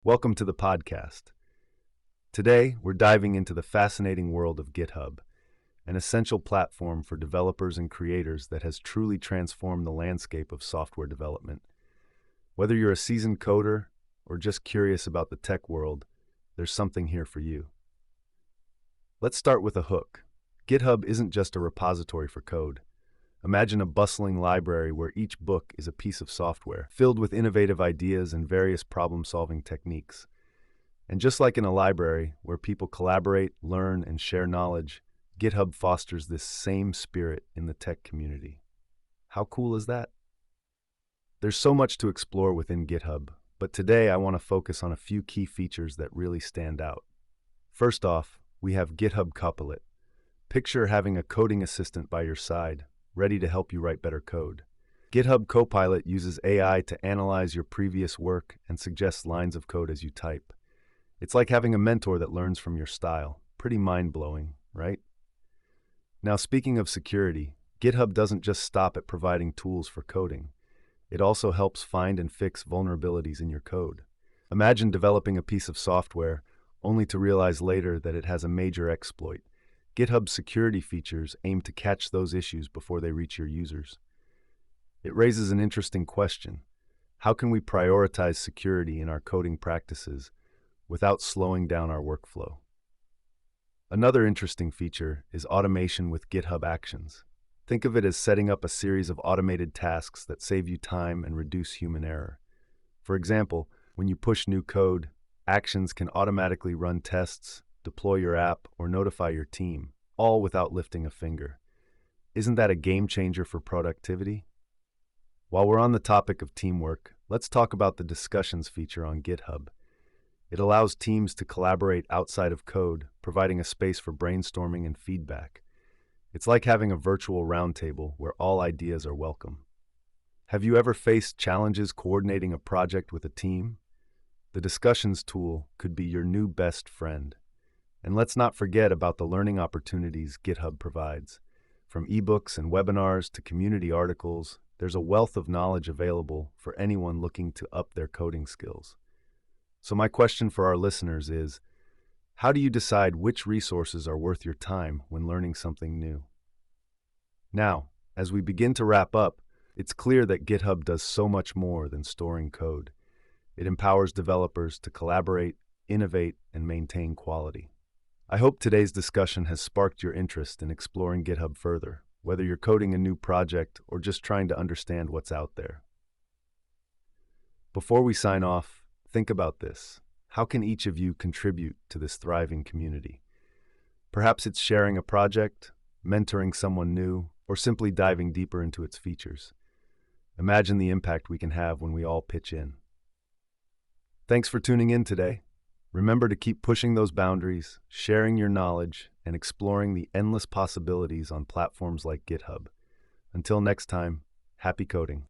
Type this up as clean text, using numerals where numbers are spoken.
Welcome to the podcast. Today, we're diving into the fascinating world of GitHub, an essential platform for developers and creators that has truly transformed the landscape of software development. Whether you're a seasoned coder or just curious about the tech world, there's something here for you. Let's start with a hook. GitHub isn't just a repository for code. Imagine a bustling library where each book is a piece of software, filled with innovative ideas and various problem-solving techniques. And just like in a library, where people collaborate, learn, and share knowledge, GitHub fosters this same spirit in the tech community. How cool is that? There's so much to explore within GitHub, but today I want to focus on a few key features that really stand out. First off, we have GitHub Copilot. Picture having a coding assistant by your side, ready to help you write better code. GitHub Copilot uses AI to analyze your previous work and suggests lines of code as you type. It's like having a mentor that learns from your style. Pretty mind-blowing, right? Now, speaking of security, GitHub doesn't just stop at providing tools for coding. It also helps find and fix vulnerabilities in your code. Imagine developing a piece of software only to realize later that it has a major exploit. GitHub's security features aim to catch those issues before they reach your users. It raises an interesting question. How can we prioritize security in our coding practices without slowing down our workflow? Another interesting feature is automation with GitHub Actions. Think of it as setting up a series of automated tasks that save you time and reduce human error. For example, when you push new code, Actions can automatically run tests, deploy your app, or notify your team, all without lifting a finger. Isn't that a game changer for productivity? While we're on the topic of teamwork, let's talk about the discussions feature on GitHub. It allows teams to collaborate outside of code, providing a space for brainstorming and feedback. It's like having a virtual roundtable where all ideas are welcome. Have you ever faced challenges coordinating a project with a team? The discussions tool could be your new best friend. And let's not forget about the learning opportunities GitHub provides. From ebooks and webinars to community articles, there's a wealth of knowledge available for anyone looking to up their coding skills. So my question for our listeners is, how do you decide which resources are worth your time when learning something new? Now, as we begin to wrap up, it's clear that GitHub does so much more than storing code. It empowers developers to collaborate, innovate, and maintain quality. I hope today's discussion has sparked your interest in exploring GitHub further, whether you're coding a new project or just trying to understand what's out there. Before we sign off, think about this. How can each of you contribute to this thriving community? Perhaps it's sharing a project, mentoring someone new, or simply diving deeper into its features. Imagine the impact we can have when we all pitch in. Thanks for tuning in today. Remember to keep pushing those boundaries, sharing your knowledge, and exploring the endless possibilities on platforms like GitHub. Until next time, happy coding.